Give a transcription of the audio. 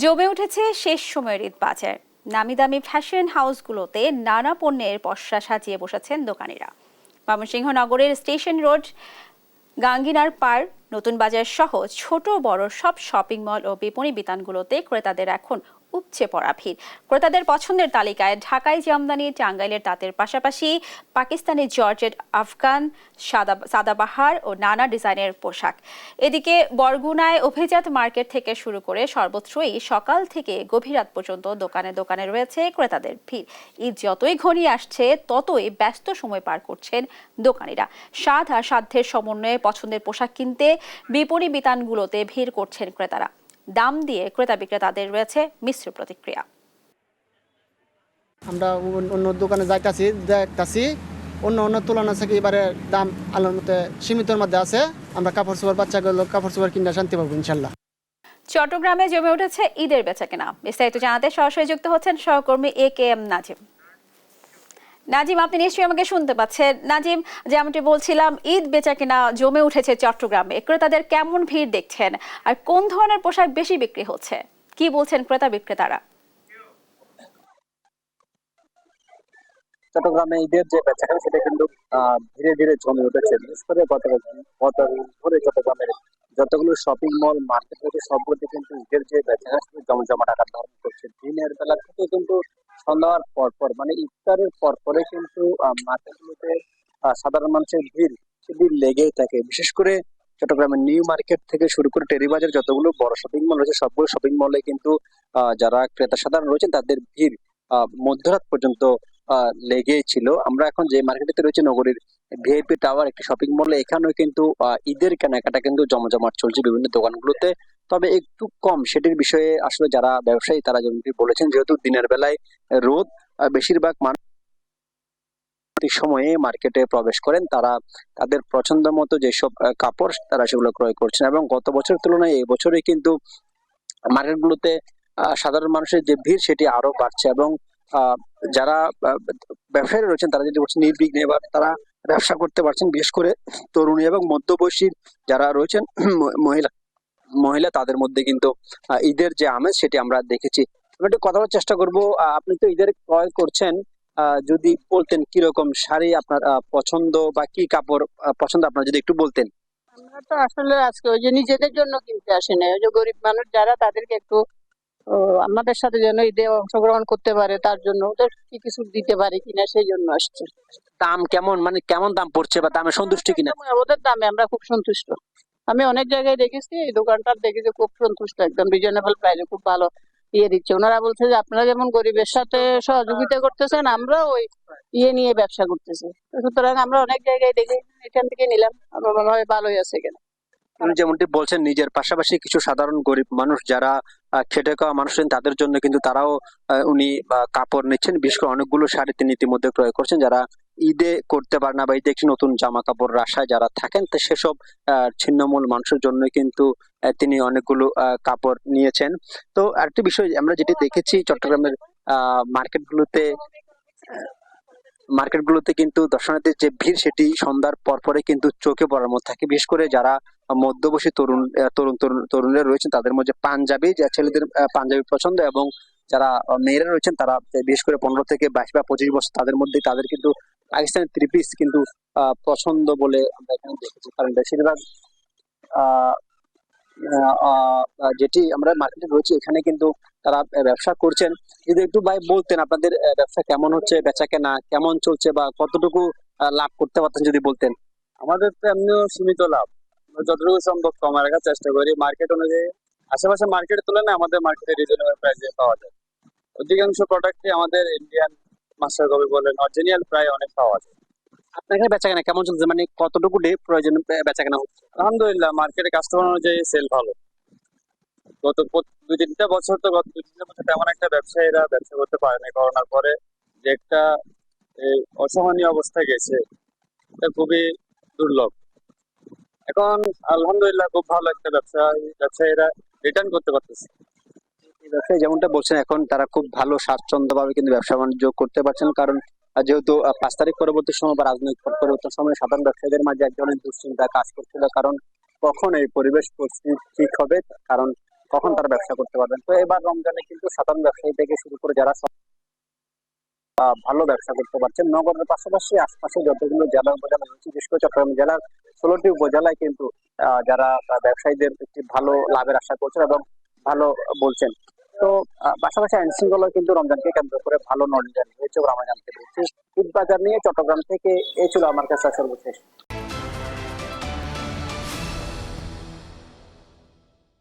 জমে উঠেছে শেষ সময়ের ঈদ বাজার। নামি দামি ফ্যাশন হাউসগুলোতে নানা পণ্যের পসরা সাজিয়ে বসেছেন দোকানিরা। ময়মনসিংহ নগরের স্টেশন রোড, গাঙ্গিনার পাড়, নতুন বাজার সহ ছোট বড় সব শপিং মল ও বিপণী বিতানগুলোতে ক্রেতাদের এখন উপচে পড়া ভিড়। ক্রেতাদের পছন্দের তালিকায় ঢাকাই জামদানি, টাঙ্গাইলের তাঁতের পাশাপাশি পাকিস্তানি জর্জেট, আফগান, সাদাবাহার ও নানা ডিজাইনের পোশাক। এদিকে বরগুনায় অভিজাত মার্কেট থেকে শুরু করে সর্বত্রই সকাল থেকে গভীর রাত পর্যন্ত দোকানে দোকানে রয়েছে ক্রেতাদের ভিড়। ঈদ যতই ঘনিয়ে আসছে ততই ব্যস্ত সময় পার করছেন দোকানিরা। স্বাদ আর সাধ্যের সমন্বয়ে পছন্দের পোশাক কিনতে বিপণী বিতানগুলোতে ভিড় করছেন ক্রেতারা। দাম দিয়ে ক্রেতা বিক্রেতাদের রয়েছে মিশ্র প্রতিক্রিয়া। আমরা অন্য দোকানে দেখতাছি অন্য তুলনা থেকে এবারে দাম আলোর মধ্যে সীমিতর মধ্যে আছে। আমরা কাপড় চোপড় বাচ্চাগুলো কাপড় চোপড় কিনে শান্তি পাবো ইনশাল্লাহ। চট্টগ্রামে জমে উঠেছে ঈদের বেচাকেনা। বিস্তারিত জানাতে সরাসরি যুক্ত হচ্ছেন সহকর্মী AKM নাজিম। নাজিম, আপনি নিশ্চয়ই আমাকে শুনতে পাচ্ছেন। নাজিম, যেমনটি বলছিলাম, ঈদ বেচাকেনা জমে উঠেছে চট্টগ্রামে। ক্রেতাদের কেমন ভিড় দেখছেন আর কোন ধরনের পোশাক বেশি বিক্রি হচ্ছে, কি বলছেন ক্রেতা বিক্রেতারা? চট্টগ্রামে ঈদের যে বেচাকেনা সেটা কিন্তু ধীরে ধীরে জমে উঠেছে। বিশেষ করে গত ধরে চট্টগ্রামের যতগুলো শপিং মল, মার্কেট রয়েছে সবগুলোতে কিন্তু ঈদের যে বেচাকেনা সেটা জমজমাট আকার ধারণ করছে। দিনের বেলা থেকে কিন্তু সন্ধ্যার পর পর মানে ইফতারের পর পরে কিন্তু মার্কেটগুলোতে সাধারণ মানুষের ভিড় সেটি লেগেই থাকে। বিশেষ করে চট্টগ্রামের নিউ মার্কেট থেকে শুরু করে টেরিবাজার যতগুলো বড় শপিং মল রয়েছে সবগুলো শপিং মলে কিন্তু যারা ক্রেতা সাধারণ রয়েছেন তাদের ভিড় মধ্যরাত পর্যন্ত লেগেই ছিল। আমরা এখন যে মার্কেটে রয়েছে নগরীর ভিআইপি টাওয়ার একটি শপিং মলে, এখানেও কিন্তু ঈদের কেনাকাটা কিন্তু জমজমাট চলছে বিভিন্ন দোকানগুলোতে। তবে একটু কম সেটির বিষয়ে আসলে যারা ব্যবসায়ী তারা যেমনটি বলেছেন, যেহেতু দিনের বেলায় রোদ, বেশিরভাগ মানুষ সময়ে মার্কেটে প্রবেশ করেন, তারা তাদের পছন্দ মতো যেসব কাপড় তারা সেগুলো ক্রয় করছেন। এবং গত বছরের তুলনায় এই বছরে কিন্তু মার্কেটগুলোতে সাধারণ মানুষের যে ভিড় সেটি আরো বাড়ছে। এবং যারা ব্যবসায়ী রয়েছেন তারা যদি বলছেন নির্বিঘ্নে এবার তারা ব্যবসা করতে পারছেন। বিশেষ করে তরুণী এবং মধ্যবয়সী যারা রয়েছেন মহিলা মহিলা তাদের মধ্যে কিন্তু ঈদের যে আমেজ সেটি আমরা দেখেছি। আমি একটু কথা বলার চেষ্টা করবো। আপনি তো ঈদের ক্রয় করছেন, যদি বলতেন কিরকম শাড়ি আপনার পছন্দ বা কি কাপড় পছন্দ আপনার যদি একটু বলতেন। আমরা তো আসলে আজকে ওই যে নিজেদের জন্য কিনতে আসি না, ওই যে গরিব মানুষ যারা তাদেরকে একটু আমাদের সাথে যেন ঈদে অংশগ্রহণ করতে পারে তার জন্য ওদের কি কিছু দিতে পারি কিনা সেই জন্য আসছে। দাম কেমন, মানে কেমন দাম পড়ছে বা দামে সন্তুষ্টি কিনা? ওদের দামে আমরা খুব সন্তুষ্ট। আমি অনেক জায়গায় দেখেছি, এই দোকানটার দেখেছি খুব সন্তুষ্ট, একদম রিজনেবল প্রাইসে খুব ভালো ইয়ে দিচ্ছে। ওনারা বলছে যে আপনারা যেমন গরিবের সাথে সহযোগিতা করতেছেন, আমরা ওই ইয়ে নিয়ে ব্যবসা করতেছি। সুতরাং আমরা অনেক জায়গায় দেখে এখান থেকে নিলাম, আমার মনে হয় ভালোই আছে এখানে। উনি যেমনটি বলছেন নিজের পাশাপাশি কিছু সাধারণ গরিব মানুষ যারা খেটে খাওয়া মানুষ তাদের জন্য কিন্তু তারাও উনি কাপড় নিচ্ছেন। বিশেষ করে অনেকগুলো শাড়ি তিনি ইতিমধ্যে ক্রয় করছেন। যারা ঈদে করতে পারে না বা ঈদে একটি নতুন জামা কাপড়ের আশায় যারা থাকেন, তো সেসব ছিন্নমূল মানুষের জন্য কিন্তু তিনি অনেকগুলো কাপড় নিয়েছেন। তো আরেকটি বিষয় আমরা যেটি দেখেছি চট্টগ্রামের মার্কেটগুলোতে কিন্তু দর্শনার্থীর যে ভিড় সেটি সন্ধ্যার পরে কিন্তু চোখে পড়ার মতো থাকে। বিশেষ করে যারা মধ্যবয়সী তরুণরা রয়েছেন তাদের মধ্যে পাঞ্জাবি, যা ছেলেদের পাঞ্জাবি পছন্দ, এবং যারা মেয়েরা রয়েছেন তারা বিশেষ করে 15 থেকে 22 বা 25 বছর তাদের মধ্যে তাদের কিন্তু পাকিস্তানি থ্রি পিস কিন্তু পছন্দ বলে আমরা এখানে দেখেছি। কারণ বেশিরভাগ আহ যেটি আমরা মার্কেটে রয়েছে এখানে কিন্তু তারা ব্যবসা করছেন। যদি একটু ভাই বলতেন আপনাদের ব্যবসা কেমন হচ্ছে, বেচা কেনা কেমন চলছে বা কতটুকু লাভ করতে পারতেন যদি বলতেন। আমাদের তো এমনিও সীমিত লাভ, আমরা যতটুকু সম্ভব কমায় রাখার চেষ্টা করি। মার্কেট অনুযায়ী আশেপাশে মার্কেটের তুলনায় আমাদের মার্কেটে রিজনেবল প্রাইসে পাওয়া যায়। অধিকাংশ প্রোডাক্টই আমাদের ইন্ডিয়ান মাস্টার কপি বলেন অরিজিনাল প্রায় অনেক পাওয়া যায়। আপনার এখানে বেচা কেনা কেমন চলছে, মানে কতটুকু প্রয়োজন বেচা কেনা হচ্ছে? আলহামদুলিল্লাহ মার্কেটে কাস্টমার অনুযায়ী সেল ভালো। গত 2-3টা বছর তো গত 2-3 বছর তেমন একটা ব্যবসায়ীরা ব্যবসা করতে পারে না। করোনার পরে যে একটা অসহনীয় অবস্থায় গেছে, এটা খুবই দুর্লভ। এখন আলহামদুলিল্লাহ খুব ভালো একটা ব্যবসায়ীরা রিটার্ন করতে পারতেছে। ব্যবসায়ী যেমনটা বলছেন এখন তারা খুব ভালো স্বাচ্ছন্দ্য ভাবে কিন্তু ব্যবসা বাণিজ্য করতে পারছেন। কারণ যেহেতু 5 তারিখ পরবর্তী সময় বা রাজনৈতিক পরিবর্তন সময় সাধারণ ব্যবসায়ীদের মাঝে এক ধরনের দুশ্চিন্তা কাজ করছিল, কারণ কখন এই পরিবেশ পরিস্থিতি ঠিক হবে। কারণ তখন তারা ব্যবসা করতে পারবেন। তো এবার রমজানে কিন্তু সাধারণ ব্যবসায়ী থেকে শুরু করে যারা ভালো ব্যবসা করতে পারছেন। নগরের পাশাপাশি আশপাশে যতগুলো জেলা উপজেলা রয়েছে, বিশেষ করে চট্টগ্রাম জেলার 16টি উপজেলায় কিন্তু যারা ব্যবসায়ীদের একটি ভালো লাভের আশা করছেন এবং ভালো বলছেন। তো পাশাপাশি আইন শৃঙ্খলা কিন্তু রমজানকে কেন্দ্র করে ভালো নজরদারি হয়েছে বলে আমরা জানতে পেরেছি। ঈদ বাজার নিয়ে চট্টগ্রাম থেকে এই ছিল আমার কাছে সর্বশেষ।